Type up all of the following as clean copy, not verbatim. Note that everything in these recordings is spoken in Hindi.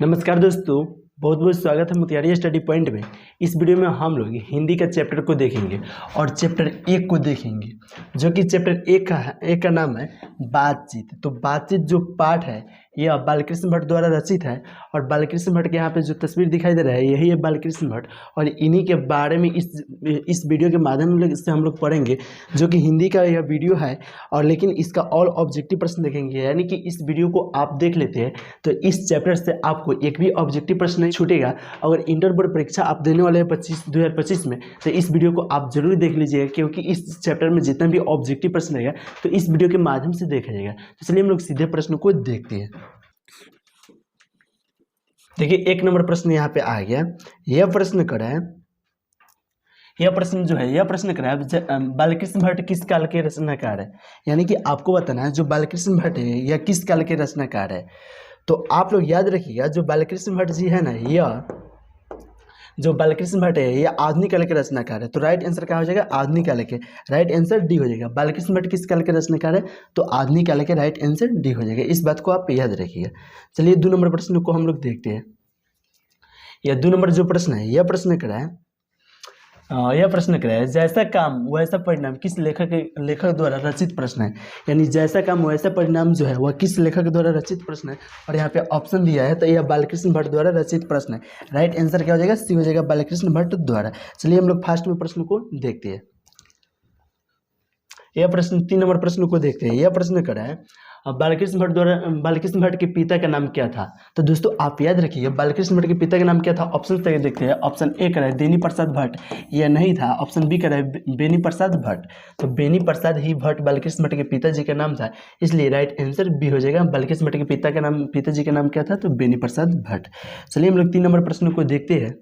नमस्कार दोस्तों, बहुत बहुत स्वागत है मोतिहारी स्टडी पॉइंट में। इस वीडियो में हम लोग हिंदी का चैप्टर को देखेंगे और चैप्टर 1 को देखेंगे, जो कि चैप्टर 1 का नाम है बातचीत। तो बातचीत जो पाठ है यह बालकृष्ण भट्ट द्वारा रचित है और बालकृष्ण भट्ट के यहाँ पे जो तस्वीर दिखाई दे रहा है यही है बालकृष्ण भट्ट, और इन्हीं के बारे में इस वीडियो के माध्यम से हम लोग पढ़ेंगे, जो कि हिंदी का यह वीडियो है। और लेकिन इसका ऑल ऑब्जेक्टिव प्रश्न देखेंगे, यानी कि इस वीडियो को आप देख लेते हैं तो इस चैप्टर से आपको एक भी ऑब्जेक्टिव प्रश्न नहीं छूटेगा। अगर इंटर बोर्ड परीक्षा आप देने वाले हैं 2025 में, तो इस वीडियो को आप जरूर देख लीजिएगा, क्योंकि इस चैप्टर में जितना भी ऑब्जेक्टिव प्रश्न रहेगा तो इस वीडियो के माध्यम से देखा जाएगा। तो चलिए हम लोग सीधे प्रश्न को देखते हैं। देखिए, 1 नंबर प्रश्न यहाँ पे आ गया। यह प्रश्न कर रहा है, यह प्रश्न जो है, यह प्रश्न कर रहा है बालकृष्ण भट्ट किस काल के रचनाकार है। यानी कि आपको बताना है जो बालकृष्ण भट्ट है यह किस काल के रचनाकार है। तो आप लोग याद रखिएगा, जो बालकृष्ण भट्ट जी है ना, यह जो बालकृष्ण भट्ट है यह आधुनिक काल के रचनाकार है। तो राइट आंसर क्या हो जाएगा? आधुनिक काल के। राइट आंसर डी हो जाएगा। बालकृष्ण भट्ट किस काल के रचनाकार है? तो आधुनिक काल के। राइट आंसर डी हो जाएगा। इस बात को आप याद रखिएगा। चलिए 2 नंबर प्रश्न को हम लोग देखते हैं। यह 2 नंबर जो प्रश्न है, यह प्रश्न करा है, यह प्रश्न करा है जैसा काम वैसा परिणाम किस लेखक द्वारा रचित प्रश्न है। यानी जैसा काम वैसा परिणाम जो है वह किस लेखक द्वारा रचित प्रश्न है, और यहाँ पे ऑप्शन दिया है, तो यह बालकृष्ण भट्ट द्वारा रचित प्रश्न है। राइट आंसर क्या हो जाएगा? सी हो जाएगा, बालकृष्ण भट्ट द्वारा। चलिए हम लोग फास्ट में प्रश्न को देखते हैं। यह प्रश्न 3 नंबर प्रश्न को देखते हैं। यह प्रश्न करा है बालकृष्ण भट्ट द्वारा, बालकृष्ण भट्ट के पिता का नाम क्या था। तो दोस्तों आप याद रखिए, बालकृष्ण भट्ट के पिता का नाम क्या था। ऑप्शन से देखते हैं। ऑप्शन ए करा है बेनी प्रसाद भट्ट, यह नहीं था। ऑप्शन बी करा है बेनी प्रसाद भट्ट, तो बेनी प्रसाद ही भट्ट बालकृष्ण भट्ट के पिताजी का नाम था, इसलिए राइट आंसर बी हो जाएगा। बालकृष्ण भट्ट के पिताजी का नाम क्या था? तो बेनी प्रसाद भट्ट। चलिए हम लोग 3 नंबर प्रश्न को देखते हैं।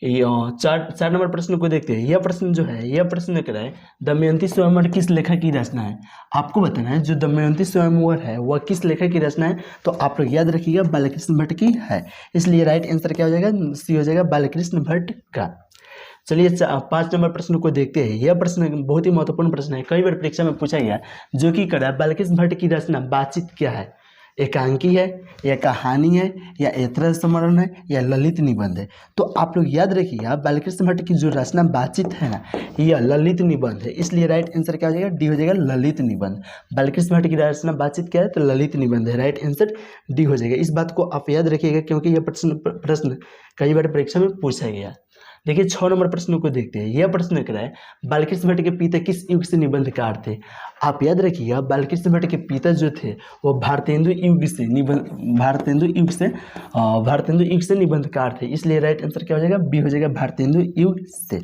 4 नंबर प्रश्न को देखते हैं। यह प्रश्न जो है, यह प्रश्न करा है दमयंती स्वयंवर किस लेखक की रचना है। आपको बताना है जो दमयंती स्वयंवर है वह किस लेखक की रचना है। तो आप लोग याद रखिएगा बालकृष्ण भट्ट की है, इसलिए राइट आंसर क्या हो जाएगा? सी हो जाएगा, बालकृष्ण भट्ट का। चलिए 5 नंबर प्रश्न को देखते हैं। यह प्रश्न बहुत ही महत्वपूर्ण प्रश्न है, कई बार परीक्षा में पूछा गया, जो कि करा बालकृष्ण भट्ट की रचना बातचीत क्या है। एकांकी है या कहानी है या ऐतराज समरण है या ललित निबंध है। तो आप लोग याद रखिएगा बालकृष्ण भट्ट की जो रचना बातचीत है ना, यह ललित निबंध है, इसलिए राइट आंसर क्या हो जाएगा? डी हो जाएगा, ललित निबंध। बालकृष्ण भट्ट की रचना बातचीत क्या है? तो ललित निबंध है। राइट आंसर डी हो जाएगा। इस बात को आप याद रखिएगा, क्योंकि यह प्रश्न कई बार परीक्षा में पूछा गया। देखिए 6 नंबर प्रश्न को देखते हैं। यह प्रश्न करा है बालकृष्ण भट्ट के पिता किस युग से निबंधकार थे। आप याद रखिएगा बालकृष्ण भट्ट के पिता जो थे वो भारतेंदु युग से निबंधकार थे, इसलिए राइट आंसर क्या हो जाएगा? बी हो जाएगा, भारतेंदु युग से।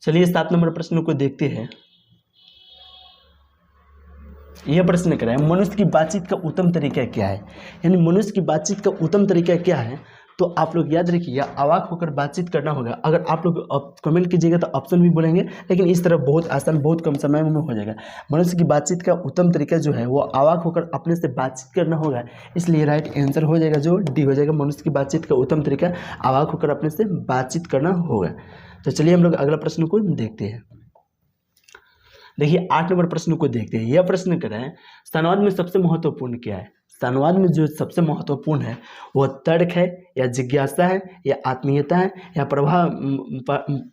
चलिए 7 नंबर प्रश्न को देखते हैं। यह प्रश्न करा है मनुष्य की बातचीत का उत्तम तरीका क्या है। यानी मनुष्य की बातचीत का उत्तम तरीका क्या है। तो आप लोग याद रखिएगा अवाक होकर बातचीत करना होगा। अगर आप लोग कमेंट कीजिएगा तो ऑप्शन भी बोलेंगे, लेकिन इस तरह बहुत आसान, बहुत कम समय में हो जाएगा। मनुष्य की बातचीत का उत्तम तरीका जो है वो अवाक होकर अपने से बातचीत करना होगा, इसलिए राइट आंसर हो जाएगा जो डी हो जाएगा। मनुष्य की बातचीत का उत्तम तरीका अवाक होकर अपने से बातचीत करना होगा। तो चलिए हम लोग अगला प्रश्न को देखते हैं। देखिए 8 नंबर प्रश्न को देखते हैं। यह प्रश्न कर रहे हैं संवाद में सबसे महत्वपूर्ण क्या है। संवाद में जो सबसे महत्वपूर्ण है वह तर्क है या जिज्ञासा है या आत्मीयता है या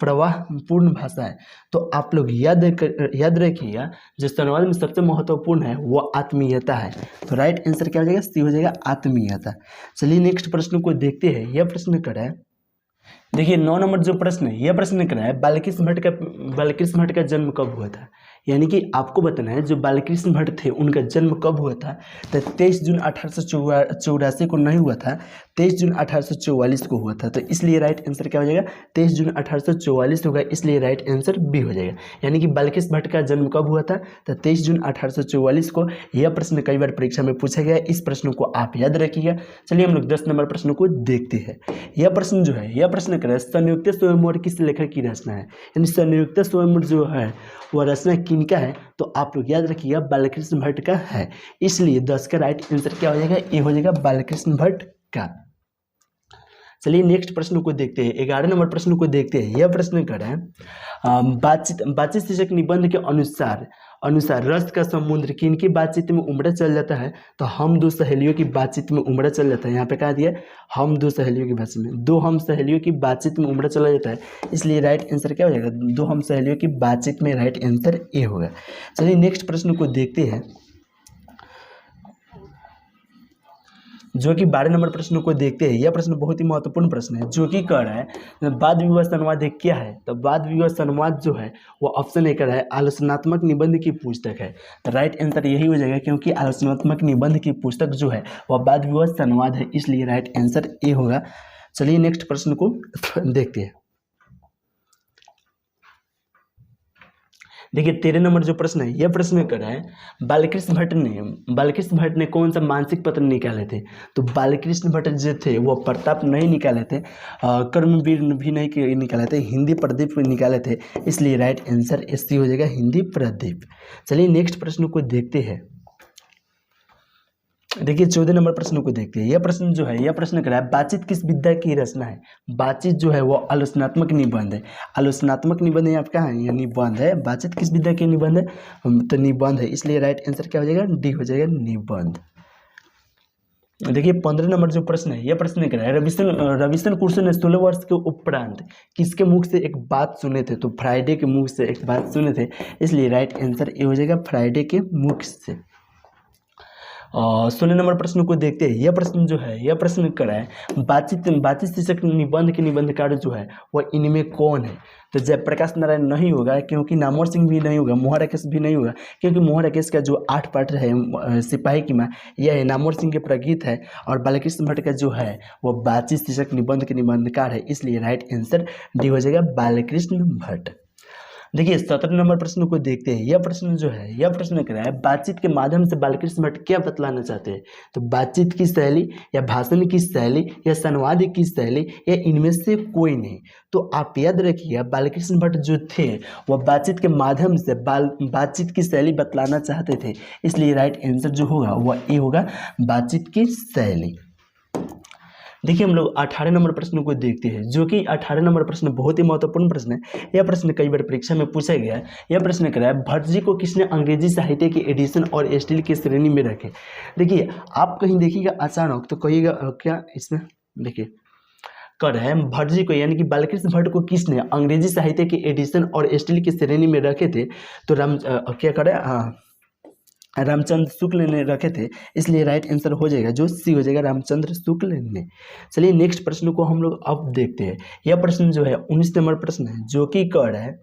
प्रवाहपूर्ण भाषा है। तो आप लोग याद रखिएगा जो संवाद में सबसे महत्वपूर्ण है वो आत्मीयता है। तो राइट आंसर क्या हो जाएगा? सी हो जाएगा, आत्मीयता। चलिए नेक्स्ट प्रश्न को देखते हैं। यह प्रश्न कर रहा है, देखिए 9 नंबर जो प्रश्न है, यह प्रश्न करा है बालकृष्ण भट्ट का जन्म कब हुआ था। यानी कि आपको बताना है जो बालकृष्ण भट्ट थे उनका जन्म कब हुआ था। तो 23 जून 1884 को नहीं हुआ था, 23 जून 1844 को हुआ था। तो इसलिए राइट आंसर क्या हो जाएगा? 23 जून 1844 होगा, इसलिए राइट आंसर बी हो जाएगा। यानी कि बालकृष्ण भट्ट का जन्म कब हुआ था? तो 23 जून 1844 को। यह प्रश्न कई बार परीक्षा में पूछा गया है, इस प्रश्न को आप याद रखिएगा। चलिए हम लोग 10 नंबर प्रश्न को देखते हैं। यह प्रश्न जो है, यह प्रश्न कर संयुक्त स्वयंवर किस लेखक की रचना है। यानी संयुक्त स्वयंवर जो है वह रचना किनका है। तो आप लोग याद रखिएगा बालकृष्ण भट्ट का है, इसलिए 10 का राइट आंसर क्या हो जाएगा? ए हो जाएगा, बालकृष्ण भट्ट का। चलिए नेक्स्ट प्रश्न को देखते हैं, 11 नंबर प्रश्न को देखते हैं। यह प्रश्न कर रहा है बातचीत शीर्षक निबंध के अनुसार रस का समुद्र किनकी बातचीत में उमड़ा चल जाता है? तो हम दो सहेलियों की बातचीत में उमड़ा चल जाता है। यहाँ पे कहा दिया हम दो सहेलियों की बातचीत में, दो हम सहेलियों की बातचीत में उमड़ा चला जाता है, इसलिए राइट आंसर क्या हो जाएगा? दो हम सहेलियों की बातचीत में राइट आंसर ए होगा। चलिए नेक्स्ट प्रश्न को देखते हैं, जो कि 12 नंबर प्रश्न को देखते हैं। यह प्रश्न बहुत ही महत्वपूर्ण प्रश्न है, जो कि कह रहा है वाद विवाद संवाद एक क्या है? तो वाद विवाद संवाद जो है वो ऑप्शन ए कर रहा है आलोचनात्मक निबंध की पुस्तक है। तो राइट आंसर यही हो जाएगा, क्योंकि आलोचनात्मक निबंध की पुस्तक जो है वह वाद विवाद संवाद है, इसलिए राइट आंसर ए होगा। चलिए नेक्स्ट प्रश्न को देखते हैं। देखिए 13 नंबर जो प्रश्न है, यह प्रश्न कर रहा है बालकृष्ण भट्ट ने कौन सा मानसिक पत्र निकाले थे? तो बालकृष्ण भट्ट जो थे वो प्रताप नहीं निकाले थे, कर्मवीर भी नहीं निकाले थे, हिंदी प्रदीप निकाले थे, इसलिए राइट आंसर सी हो जाएगा हिंदी प्रदीप। चलिए नेक्स्ट प्रश्न को देखते हैं। देखिए 14 नंबर प्रश्न को देखते हैं। यह प्रश्न जो है, यह प्रश्न कर रहा है बातचीत किस विधा की रचना है? बातचीत जो है वो आलोचनात्मक निबंध है। आलोचनात्मक निबंध यहाँ आपका है, यह निबंध है। बातचीत किस विधा की निबंध है? तो निबंध है, इसलिए राइट आंसर क्या हो जाएगा? डी हो जाएगा निबंध। देखिए 15 नंबर जो प्रश्न है, यह प्रश्न कर रहा है रविशंकर कुर्सन ने 16 वर्ष के उपरांत किसके मुख से एक बात सुने थे? तो फ्राइडे के मुख से एक बात सुने थे, इसलिए राइट आंसर ये हो जाएगा फ्राइडे के मुख से। 16 नंबर प्रश्न को देखते हैं। यह प्रश्न जो है, यह प्रश्न कर रहा है बातचीत शीर्षक निबंध के निबंधकार जो है वह इनमें कौन है? तो जयप्रकाश नारायण नहीं होगा, क्योंकि नामवर सिंह भी नहीं होगा, मोहन राकेश भी नहीं होगा, क्योंकि मोहन राकेश का जो 8 पाठ है सिपाही की माँ, यह है नामवर सिंह के प्रगीत है, और बालकृष्ण भट्ट का जो है वह बातचीत शीर्षक निबंध के निबंधकार है, इसलिए राइट आंसर डी हो जाएगा बालकृष्ण भट्ट। देखिए 17 नंबर प्रश्न को देखते हैं। यह प्रश्न जो है, यह प्रश्न कर रहा है बातचीत के माध्यम से बालकृष्ण भट्ट क्या बतलाना चाहते हैं? तो बातचीत की शैली, या भाषण की शैली, या संवाद की शैली, या इनमें से कोई नहीं। तो आप याद रखिए बालकृष्ण भट्ट जो थे वह बातचीत के माध्यम से बातचीत की शैली बतलाना चाहते थे, इसलिए राइट आंसर जो होगा वह ए होगा बातचीत की शैली। देखिए हम लोग 18 नंबर प्रश्न को देखते हैं, जो कि 18 नंबर प्रश्न बहुत ही महत्वपूर्ण प्रश्न है। यह प्रश्न कई बार परीक्षा में पूछा गया है। यह प्रश्न कर रहा है भट्ट जी को किसने अंग्रेजी साहित्य की एडिशन और स्टील की श्रेणी में रखे? देखिए आप कहीं देखिएगा अचानक तो कहिएगा क्या इसमें, देखिए कर रहे हैं भट्ट जी को, यानी कि बालकृष्ण भट्ट को किसने अंग्रेजी साहित्य की एडिशन और स्टील की श्रेणी में रखे थे? तो क्या करे, रामचंद्र शुक्ल ने रखे थे, इसलिए राइट आंसर हो जाएगा जो सी हो जाएगा रामचंद्र शुक्ल ने। चलिए नेक्स्ट प्रश्न को हम लोग अब देखते हैं। यह प्रश्न जो है 19 नंबर प्रश्न है, जो कि कह रहा है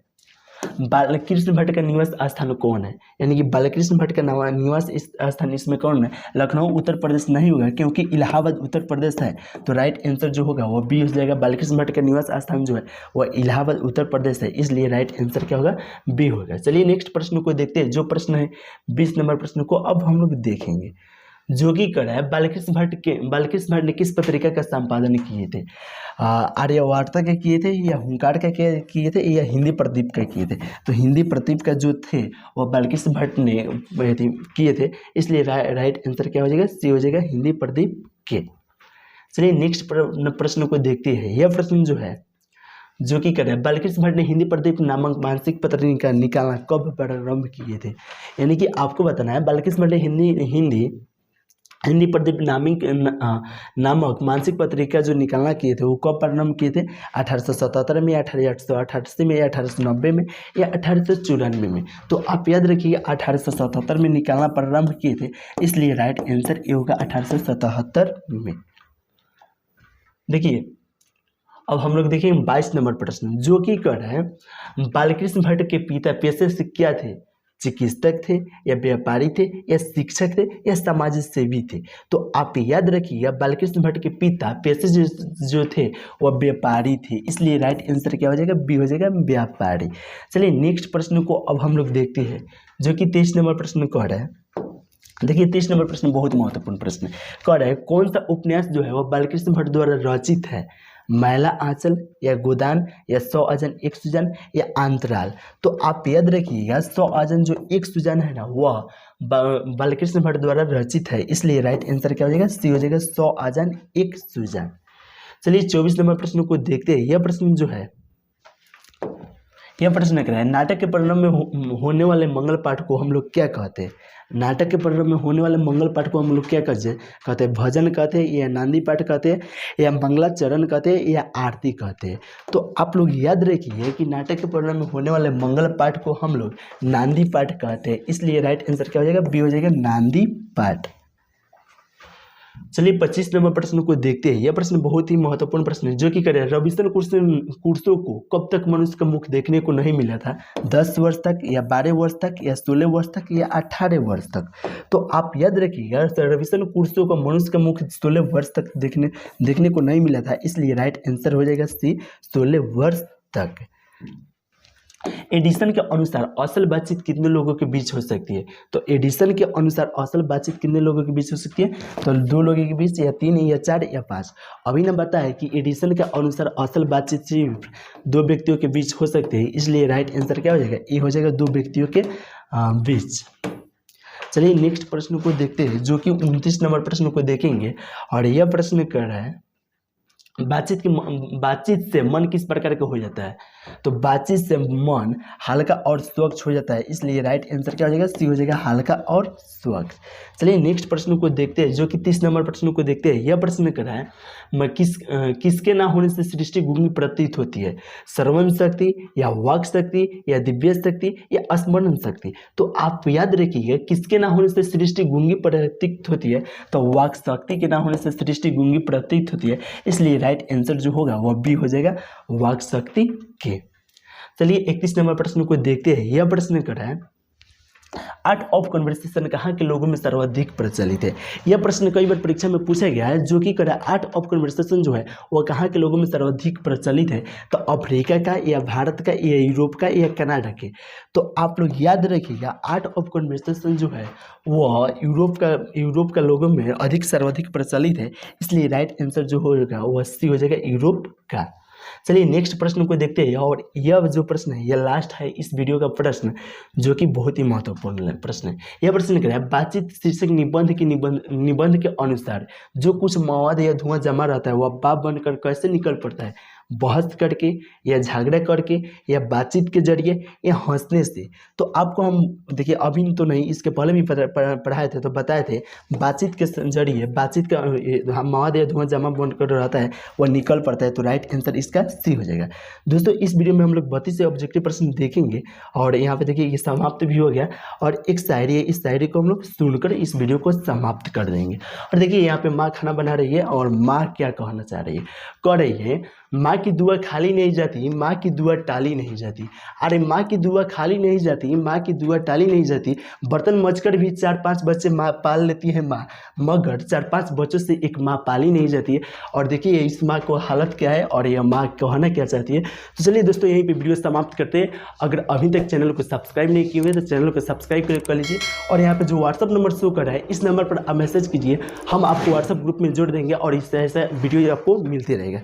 बालकृष्ण भट्ट का निवास स्थान कौन है? यानी कि बालकृष्ण भट्ट का निवास स्थान इसमें कौन है? लखनऊ उत्तर प्रदेश नहीं होगा, क्योंकि इलाहाबाद उत्तर प्रदेश है, तो राइट आंसर जो होगा वो बी हो जाएगा। बालकृष्ण भट्ट का निवास स्थान जो है वह इलाहाबाद उत्तर प्रदेश है, इसलिए राइट आंसर क्या होगा? बी होगा। चलिए नेक्स्ट प्रश्न को देखते हैं, जो प्रश्न है 20 नंबर प्रश्न को अब हम लोग देखेंगे, जो कि कर रहा है बालकृष्ण भट्ट ने किस पत्रिका का संपादन किए थे? आर्यवार्ता के किए थे, या हुंकार का किए थे, या हिंदी प्रदीप का किए थे? तो हिंदी प्रदीप का जो थे वह बालकृष्ण भट्ट ने किए थे, इसलिए राइट आंसर क्या हो जाएगा? सी हो जाएगा हिंदी प्रदीप के। चलिए नेक्स्ट प्रश्न को देखते हैं। यह प्रश्न जो है, जो कि कर रहे हैं बालकृष्ण भट्ट ने हिंदी प्रदीप नामक मानसिक पत्र निकालना कब प्रारंभ किए थे? यानी कि आपको बताना है बालकृष्ण भट्ट ने हिंदी प्रदीप नामक मानसिक पत्रिका जो निकालना किए थे वो कब प्रारंभ किए थे? 1877 में, 1888 में, या 1890 में, या 1894 में? तो आप याद रखिए 1877 में निकालना प्रारंभ किए थे, इसलिए राइट आंसर ये होगा 1877 में। देखिए अब हम लोग देखेंगे 22 नंबर प्रश्न, जो कि कह रहा है बालकृष्ण भट्ट के पिता पेशे से क्या थे? चिकित्सक थे, या व्यापारी थे, या शिक्षक थे, या समाज सेवी थे? तो आप याद रखिएगा बालकृष्ण भट्ट के पिता पेशे जो थे वह व्यापारी थे, इसलिए राइट आंसर क्या हो जाएगा? बी हो जाएगा व्यापारी। चलिए नेक्स्ट प्रश्न को अब हम लोग देखते हैं, जो कि 23 नंबर प्रश्न कह रहा है। देखिए 23 नंबर प्रश्न बहुत महत्वपूर्ण प्रश्न है। कह रहा है कौन सा उपन्यास जो है वह बालकृष्ण भट्ट द्वारा रचित है? मैला आंचल, या गोदान, या 100 अजन एक सुजन, या अंतराल? तो आप याद रखिएगा 100 अजन जो एक सुजन है ना वह बालकृष्ण भट्ट द्वारा रचित है, इसलिए राइट आंसर क्या हो जाएगा? सी हो जाएगा 100 अजन एक सुजन। चलिए 24 नंबर प्रश्न को देखते हैं। यह प्रश्न जो है, यह प्रश्न कह रहा है नाटक के परिणाम में होने वाले मंगल पाठ को हम लोग क्या कहते हैं। नाटक के परिणाम में होने वाले मंगल पाठ को हम लोग क्या कहते हैं, भजन कहते हैं, या नांदी पाठ कहते हैं, या मंगलाचरण कहते हैं, या आरती कहते हैं। तो आप लोग याद रखिए कि नाटक के परिणाम में होने वाले मंगल पाठ को हम लोग नांदी पाठ कहते हैं, इसलिए राइट आंसर क्या हो जाएगा, बी हो जाएगा, नांदी पाठ। चलिए 25 नंबर प्रश्न को देखते हैं। यह प्रश्न बहुत ही महत्वपूर्ण प्रश्न है, जो कि कह रहे हैं रविशंकर कुर्सो को कब तक मनुष्य का मुख देखने को नहीं मिला था, 10 वर्ष तक, या 12 वर्ष तक, या 16 वर्ष तक, या 18 वर्ष तक। तो आप याद रखिएगा रविशंकर कुर्सो का मनुष्य का मुख 16 वर्ष तक देखने को नहीं मिला था, इसलिए राइट आंसर हो जाएगा सी, 16 वर्ष तक। एडिसन के अनुसार असल बातचीत कितने लोगों के बीच हो सकती है, तो एडिसन के अनुसार असल बातचीत कितने लोगों के बीच हो सकती है, तो 2 लोगों के बीच, या 3, या 4, या 5। अभी ने बताया कि एडिसन के अनुसार असल बातचीत सिर्फ 2 व्यक्तियों के बीच हो सकती है, इसलिए राइट आंसर क्या हो जाएगा, ये हो जाएगा 2 व्यक्तियों के बीच। चलिए नेक्स्ट प्रश्न को देखते हैं, जो कि 29 नंबर प्रश्न को देखेंगे, और यह प्रश्न कर रहा है बातचीत से मन किस प्रकार का हो जाता है, तो बातचीत से मन हल्का और स्वच्छ हो जाता है, इसलिए राइट आंसर क्या हो जाएगा, सी हो जाएगा, हल्का और स्वच्छ। चलिए नेक्स्ट प्रश्न को देखते हैं, जो कि 30 नंबर प्रश्न को देखते हैं। यह प्रश्न कर रहा है किसके ना होने से सृष्टि गूंगी प्रतीत होती है, श्रवण शक्ति, या वाक शक्ति, या दिव्य शक्ति, या स्मरण शक्ति। तो आप याद रखिएगा किसके ना होने से सृष्टि गूंगी प्रतीत होती है, तो वाक शक्ति के ना होने से सृष्टि गूंगी प्रतीत होती है, इसलिए राइट आंसर जो होगा वह बी हो जाएगा, वाक शक्ति के। चलिए 31 नंबर प्रश्न को देखते हैं। यह प्रश्न कर रहा है आर्ट ऑफ कन्वर्सेशन कहाँ के लोगों में सर्वाधिक प्रचलित है। यह प्रश्न कई बार परीक्षा में पूछा गया है, जो कि कह आर्ट ऑफ कन्वर्सेशन जो है वह कहाँ के लोगों में सर्वाधिक प्रचलित है, तो अफ्रीका का, या भारत का, या यूरोप का, या कनाडा के। तो आप लोग याद रखिएगा आर्ट ऑफ कन्वर्सेशन जो है वह यूरोप का लोगों में सर्वाधिक प्रचलित है, इसलिए राइट आंसर जो होगा वह सी हो जाएगा, यूरोप का। चलिए नेक्स्ट प्रश्न को देखते हैं, और यह जो प्रश्न है यह लास्ट है इस वीडियो का प्रश्न, जो कि बहुत ही महत्वपूर्ण प्रश्न है। यह प्रश्न क्या है, बातचीत शीर्षक निबंध के अनुसार जो कुछ मवाद या धुआं जमा रहता है वह भाप बनकर कैसे निकल पड़ता है, बहस करके, या झगड़ा करके, या बातचीत के जरिए, या हंसने से। तो आपको हम देखिए अभी तो नहीं, इसके पहले भी पढ़ाए थे, तो बताए थे बातचीत के जरिए बातचीत का मवाद या धुआं जमा बनकर रहता है वह निकल पड़ता है, तो राइट आंसर इसका सी हो जाएगा। दोस्तों इस वीडियो में हम लोग 32 से ऑब्जेक्टिव प्रश्न देखेंगे, और यहाँ पे देखिए ये समाप्त भी हो गया, और एक शायरी है, इस शायरी को हम लोग सुनकर इस वीडियो को समाप्त कर देंगे। और देखिए यहाँ पे माँ खाना बना रही है, और माँ क्या कहना चाह रही है, कह रही है माँ की दुआ खाली नहीं जाती, माँ की दुआ टाली नहीं जाती। अरे माँ की दुआ खाली नहीं जाती, माँ की दुआ टाली नहीं जाती। बर्तन मचकर भी 4-5 बच्चे माँ पाल लेती है माँ, मगर 4-5 बच्चों से एक माँ पाली नहीं जाती है। और देखिए इस माँ को हालत क्या है, और यह माँ कहना क्या चाहती है। तो चलिए दोस्तों यहीं पे वीडियो समाप्त करते हैं। अगर अभी तक चैनल को सब्सक्राइब नहीं किए हुए तो चैनल को सब्सक्राइब कर लीजिए, और यहाँ पर जो व्हाट्सअप नंबर शो कर रहा है इस नंबर पर आप मैसेज कीजिए, हम आपको व्हाट्सअप ग्रुप में जोड़ देंगे, और इस तरह से वीडियो आपको मिलती रहेगा।